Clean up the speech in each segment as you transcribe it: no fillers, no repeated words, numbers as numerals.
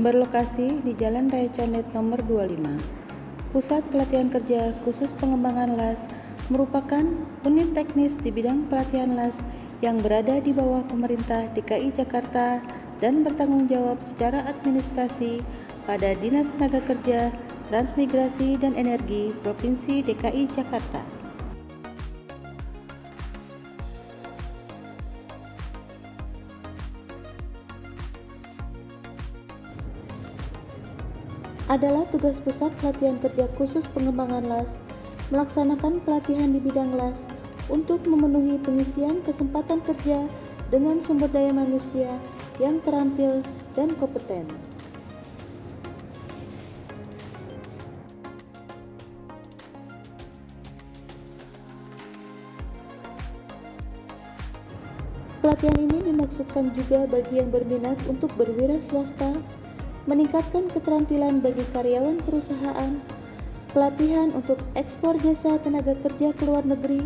berlokasi di Jalan Raya Condet nomor 25. Pusat Pelatihan Kerja Khusus Pengembangan LAS merupakan unit teknis di bidang pelatihan LAS yang berada di bawah pemerintah DKI Jakarta dan bertanggung jawab secara administrasi pada Dinas Tenaga Kerja, Transmigrasi dan Energi Provinsi DKI Jakarta. Adalah tugas Pusat Pelatihan Kerja Khusus Pengembangan LAS melaksanakan pelatihan di bidang LAS untuk memenuhi pengisian kesempatan kerja dengan sumber daya manusia yang terampil dan kompeten. Pelatihan ini dimaksudkan juga bagi yang berminat untuk berwira swasta, meningkatkan keterampilan bagi karyawan perusahaan, pelatihan untuk ekspor jasa tenaga kerja ke luar negeri,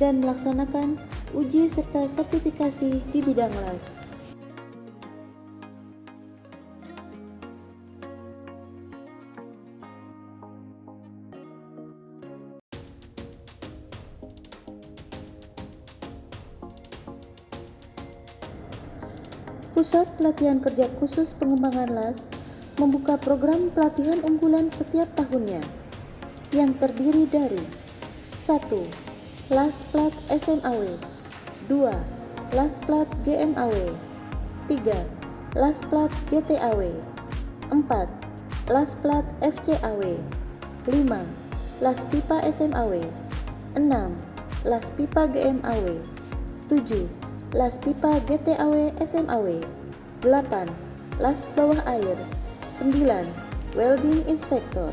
dan melaksanakan uji serta sertifikasi di bidang LAS. Pusat Pelatihan Kerja Khusus Pengembangan LAS membuka program pelatihan unggulan setiap tahunnya yang terdiri dari 1. LAS Plat SMAW, 2. LAS Plat GMAW, 3. LAS Plat GTAW, 4. LAS Plat FCAW, 5. LAS Pipa SMAW, 6. LAS Pipa GMAW, 7. LAS Pipa GTAW SMAW, 8. LAS Bawah Air, 9. Welding Inspector,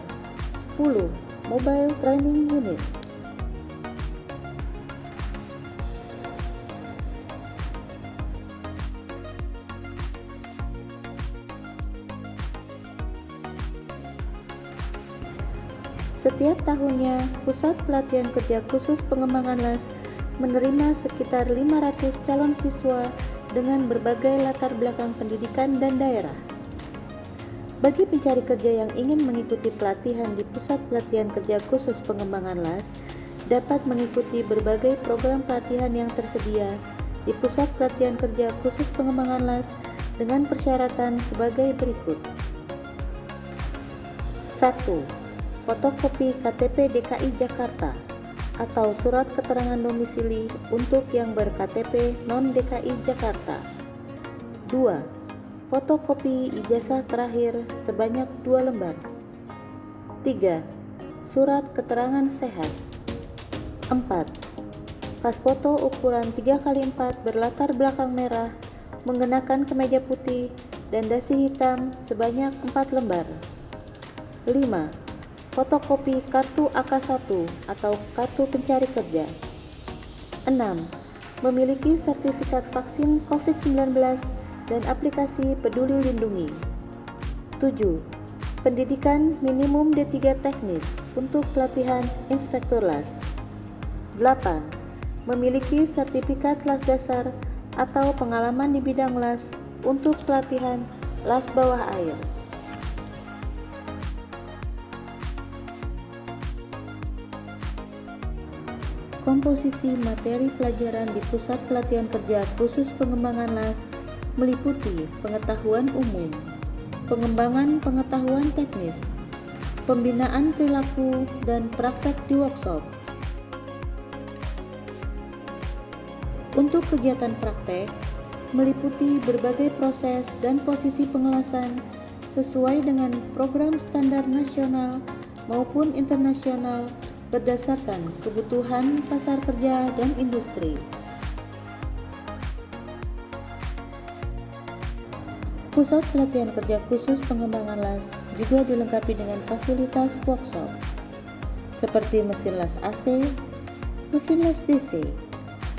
10. Mobile Training Unit. Setiap tahunnya, Pusat Pelatihan Kerja Khusus Pengembangan LAS menerima sekitar 500 calon siswa dengan berbagai latar belakang pendidikan dan daerah. Bagi pencari kerja yang ingin mengikuti pelatihan di Pusat Pelatihan Kerja Khusus Pengembangan LAS, dapat mengikuti berbagai program pelatihan yang tersedia di Pusat Pelatihan Kerja Khusus Pengembangan LAS dengan persyaratan sebagai berikut. 1. Fotokopi KTP DKI Jakarta atau surat keterangan domisili untuk yang ber-KTP non-DKI Jakarta. 2. Fotokopi ijazah terakhir sebanyak 2 lembar. 3. Surat keterangan sehat. 4. Pas foto ukuran 3x4 berlatar belakang merah mengenakan kemeja putih dan dasi hitam sebanyak 4 lembar. 5. Fotokopi kartu AK1 atau kartu pencari kerja. 6. Memiliki sertifikat vaksin COVID-19 dan aplikasi Peduli Lindungi. 7. Pendidikan minimum D3 teknis untuk pelatihan inspektur LAS. 8. Memiliki sertifikat LAS dasar atau pengalaman di bidang LAS untuk pelatihan LAS bawah air. Komposisi materi pelajaran di Pusat Pelatihan Kerja Khusus Pengembangan LAS meliputi pengetahuan umum, pengembangan pengetahuan teknis, pembinaan perilaku, dan praktek di workshop. Untuk kegiatan praktek, meliputi berbagai proses dan posisi pengelasan sesuai dengan program standar nasional maupun internasional berdasarkan kebutuhan pasar kerja dan industri. Pusat Pelatihan Kerja Khusus Pengembangan LAS juga dilengkapi dengan fasilitas workshop seperti mesin las AC, mesin las DC,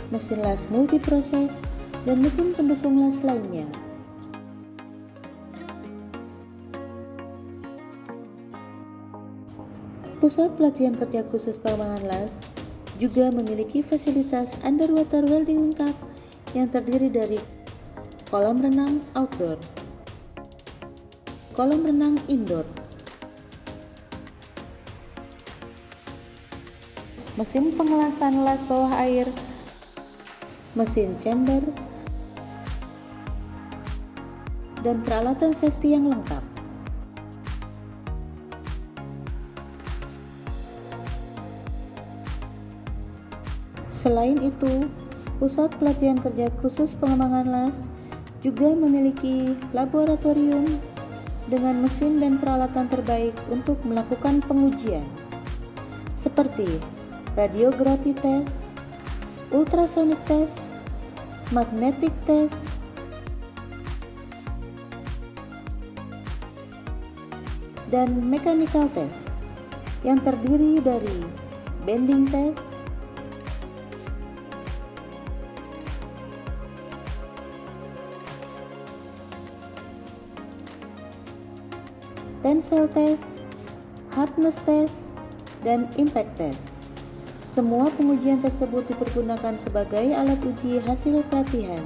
mesin las multiproses, dan mesin pendukung las lainnya. Pusat Pelatihan Kerja Khusus Pengembangan LAS juga memiliki fasilitas underwater welding lengkap yang terdiri dari kolam renang outdoor, kolam renang indoor, mesin pengelasan las bawah air, mesin chamber, dan peralatan safety yang lengkap. Selain itu, pusat pelatihan kerja khusus pengembangan las juga memiliki laboratorium dengan mesin dan peralatan terbaik untuk melakukan pengujian, seperti radiografi test, ultrasonic test, magnetic test, dan mechanical test yang terdiri dari bending test, tensile test, hardness test, dan impact test. Semua pengujian tersebut dipergunakan sebagai alat uji hasil pelatihan.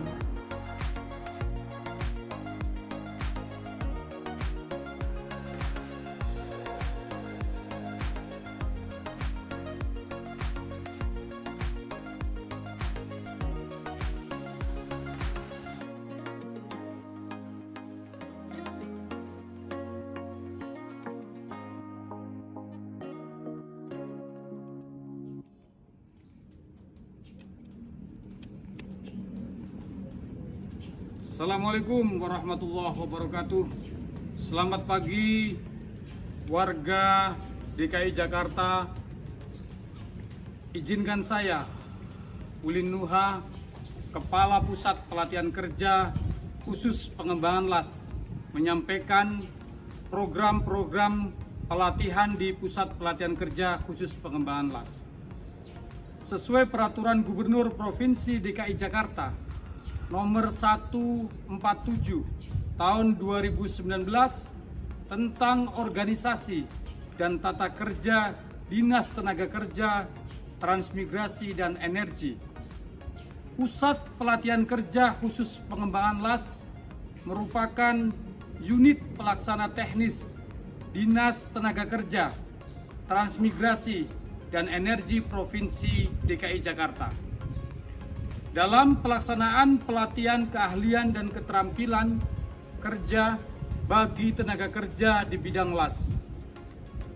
Assalamualaikum warahmatullahi wabarakatuh. Selamat pagi warga DKI Jakarta. Izinkan saya, Ulin Nuha, Kepala Pusat Pelatihan Kerja Khusus Pengembangan LAS, menyampaikan program-program pelatihan di Pusat Pelatihan Kerja Khusus Pengembangan LAS. Sesuai Peraturan Gubernur Provinsi DKI Jakarta Nomor 147 Tahun 2019 tentang organisasi dan tata kerja Dinas Tenaga Kerja, Transmigrasi dan Energi. Pusat Pelatihan Kerja Khusus Pengembangan LAS merupakan unit pelaksana teknis Dinas Tenaga Kerja, Transmigrasi dan Energi Provinsi DKI Jakarta. Dalam pelaksanaan pelatihan keahlian dan keterampilan kerja bagi tenaga kerja di bidang LAS,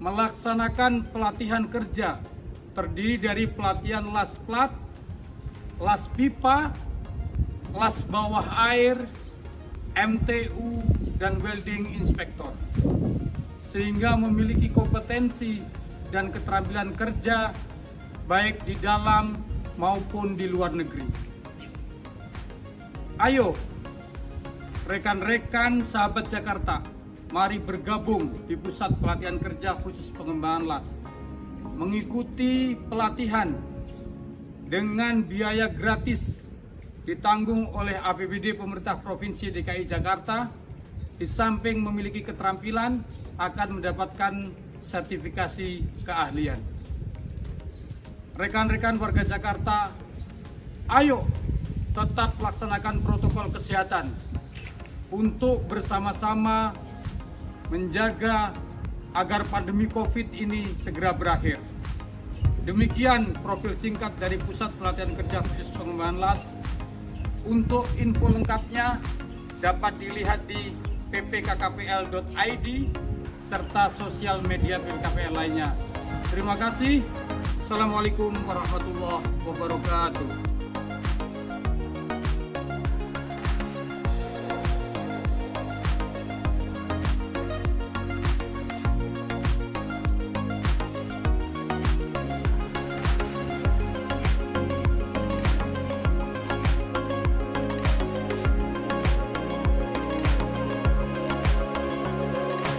melaksanakan pelatihan kerja terdiri dari pelatihan LAS plat, LAS pipa, LAS bawah air, MTU, dan welding inspektor, sehingga memiliki kompetensi dan keterampilan kerja baik di dalam maupun di luar negeri. Ayo, rekan-rekan sahabat Jakarta, mari bergabung di Pusat Pelatihan Kerja Khusus Pengembangan LAS. Mengikuti pelatihan dengan biaya gratis ditanggung oleh APBD Pemerintah Provinsi DKI Jakarta. Di samping memiliki keterampilan, akan mendapatkan sertifikasi keahlian. Rekan-rekan warga Jakarta, ayo tetap laksanakan protokol kesehatan untuk bersama-sama menjaga agar pandemi COVID ini segera berakhir. Demikian profil singkat dari Pusat Pelatihan Kerja Khusus Pengembangan LAS. Untuk info lengkapnya dapat dilihat di ppkkpl.id serta sosial media PKPL lainnya. Terima kasih. Assalamualaikum warahmatullahi wabarakatuh.